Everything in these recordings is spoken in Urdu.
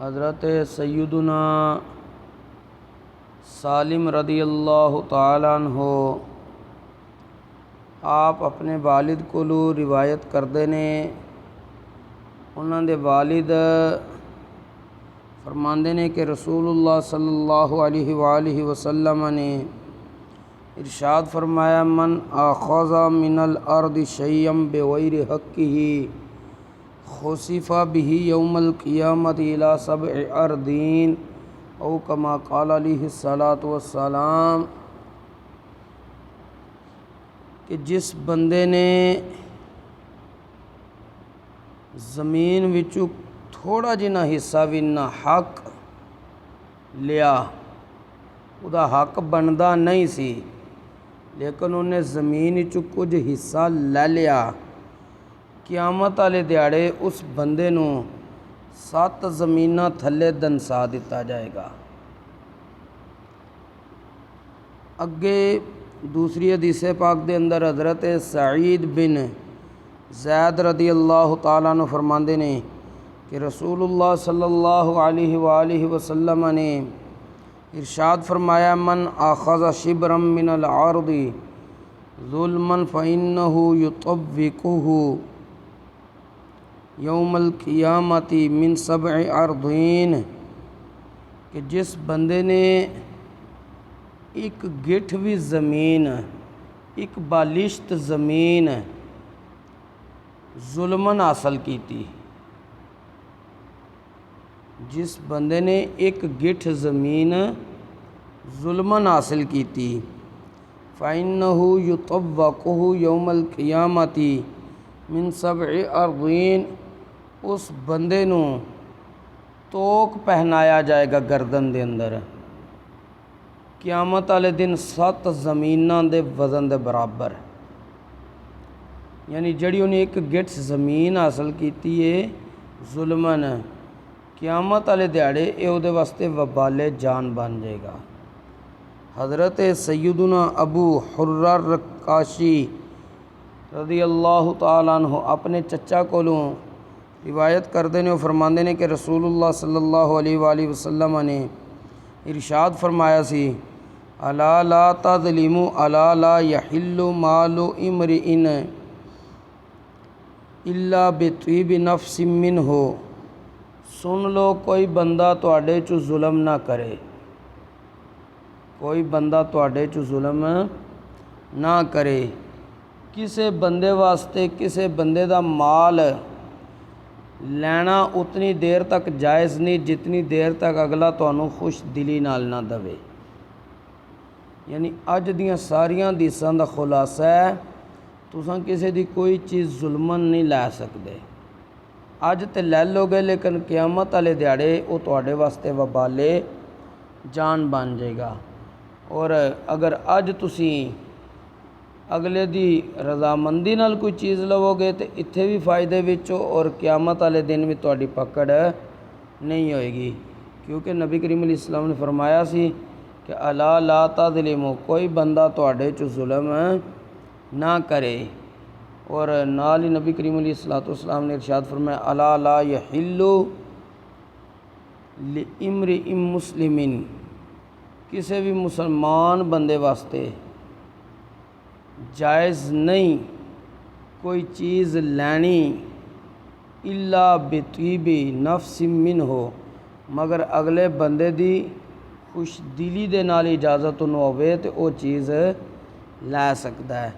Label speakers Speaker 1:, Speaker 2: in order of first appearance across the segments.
Speaker 1: حضرت سیدنا سالم رضی اللہ تعالیٰ عنہ آپ اپنے والد کو روایت کردے نے۔ انہاں دے والد فرماندے نے کہ رسول اللہ صلی اللہ علیہ وآلہ وسلم نے ارشاد فرمایا، من آخذ من الارض شیئا بغیر حقہ خسف بہ یوم القیامۃ الی 7 اراضین او کما قال علیہ الصلاۃ والسلام، کہ جس بندے نے زمین وچوں تھوڑا جنا حصہ بھی نہ حق لیا، اُدا حق بندا نہیں سی، لیکن انہیں زمین وچوں کچھ حصہ لے لیا، قیامت والے دیہڑے اس بندے نو 7 زمیناں تھلے دنسا دتا جائے گا۔ اگے دوسری حدیث پاک دے اندر حضرت سعید بن زید رضی اللہ تعالیٰ عنہ فرماندے نے کہ رسول اللہ صلی اللہ علیہ وآلہ وسلم نے ارشاد فرمایا، من آخذ شبرا من الارض ظلما فإنہ یطوقہ یوم القیامۃ من 7 اراضین، کہ جس بندے نے ایک گٹھ بھی زمین، ایک بالشت زمین ظلمن حاصل کیتی، جس بندے نے ایک گٹھ زمین ظلمن حاصل کیتی، فإنہ یطوقہ یوم القیامۃ من 7 اراضین، اس بندے نو توق پہنایا جائے گا گردن دے اندر، قیامت والے دن 7 زمیناں دے وزن دے برابر، یعنی جڑی انہیں ایک گٹھ زمین حاصل کیتی ہے ظلمن، قیامت والے دیہڑے اے او دے واسطے وبال جان بن جائے گا۔ حضرت سیدنا ابو حرہ رکاشی رضی اللہ تعالیٰ عنہ اپنے چچا کولوں روایت کردے نے، فرماندے نے کہ رسول اللہ صلی اللہ علیہ وآلہ وسلم نے ارشاد فرمایا سی، الا لا تظلموا الا لا یحل مال امرئ الا بطیب نفس منہ، سن لو کوئی بندہ تواڈے چوں ظلم نہ کرے، کوئی بندہ تواڈے چوں ظلم نہ کرے، کسے بندے واسطے کسے بندے دا مال لینا اتنی دیر تک جائز نہیں جتنی دیر تک اگلا تانوں خوش دلی نال نہ دے۔ یعنی اج دیاں ساریاں حدیثاں دا خلاصہ ہے، تساں کسے دی کوئی چیز ظلمن نہیں لے سکدے، اج تے لے لو گے لیکن قیامت والے دیہڑے وہ تواڈے واسطے وبال جان بن جائے گا۔ اور اگر اج تسی اگلے دی رضامندی نال کوئی چیز لو گے تو اتھے بھی فائدے وچو، اور قیامت والے دن بھی تہاڈی پکڑ نہیں ہوئے گی، کیونکہ نبی کریم علیہ السلام نے فرمایا سی کہ الا لا تظلموا، کوئی بندہ تہاڈے چوں ظلم نہ کرے، اور نال ہی نبی کریم علیہ السلام نے ارشاد فرمایا، الا لا یحل لامرئ مسلم، کسی بھی مسلمان بندے واسطے جائز نہیں کوئی چیز لینی الا بطیب نفس منہ، مگر اگلے بندے دی خوش دلی دے نال اجازت انہوں ہوئے تو وہ چیز لے سکتا ہے۔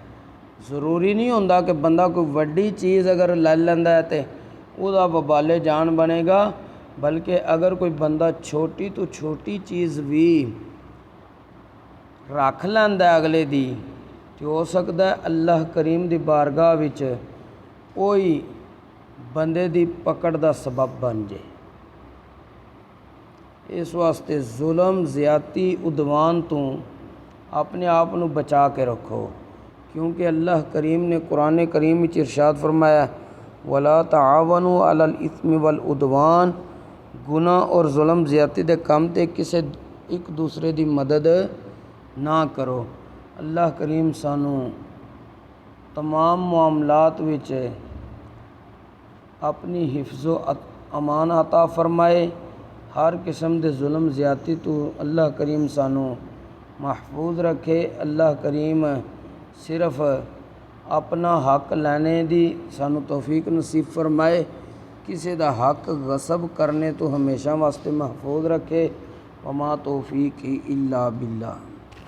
Speaker 1: ضروری نہیں ہوندہ کہ بندہ کوئی وڈی چیز اگر لے لیندا ہے تو او دا وبال جان بنے گا، بلکہ اگر کوئی بندہ چھوٹی تو چھوٹی چیز بھی رکھ لیندا ہے اگلے دی، تو ہو سکتا ہے اللہ کریم دی بارگاہ وچ کوئی بندے دی پکڑ دا سبب بن جائے۔ اس واسطے ظلم، زیادتی، عدوان تو اپنے آپ نو بچا کے رکھو، کیونکہ اللہ کریم نے قرآن کریم وچ ارشاد فرمایا، وَلَا تَعَاوَنُوا عَلَى الْإِثْمِ وَالْعُدْوَانِ، گناہ اور ظلم زیادتی دے کام تے کسے ایک دوسرے دی مدد نہ کرو۔ اللہ کریم سانو تمام معاملات وچ اپنی حفظ و امان عطا فرمائے، ہر قسم دے ظلم زیادتی تو اللہ کریم سانو محفوظ رکھے۔ اللہ کریم صرف اپنا حق لینے دی سانو توفیق نصیب فرمائے، کسی دا حق غصب کرنے تو ہمیشہ واسطے محفوظ رکھے۔ وما توفیقی الا باللہ۔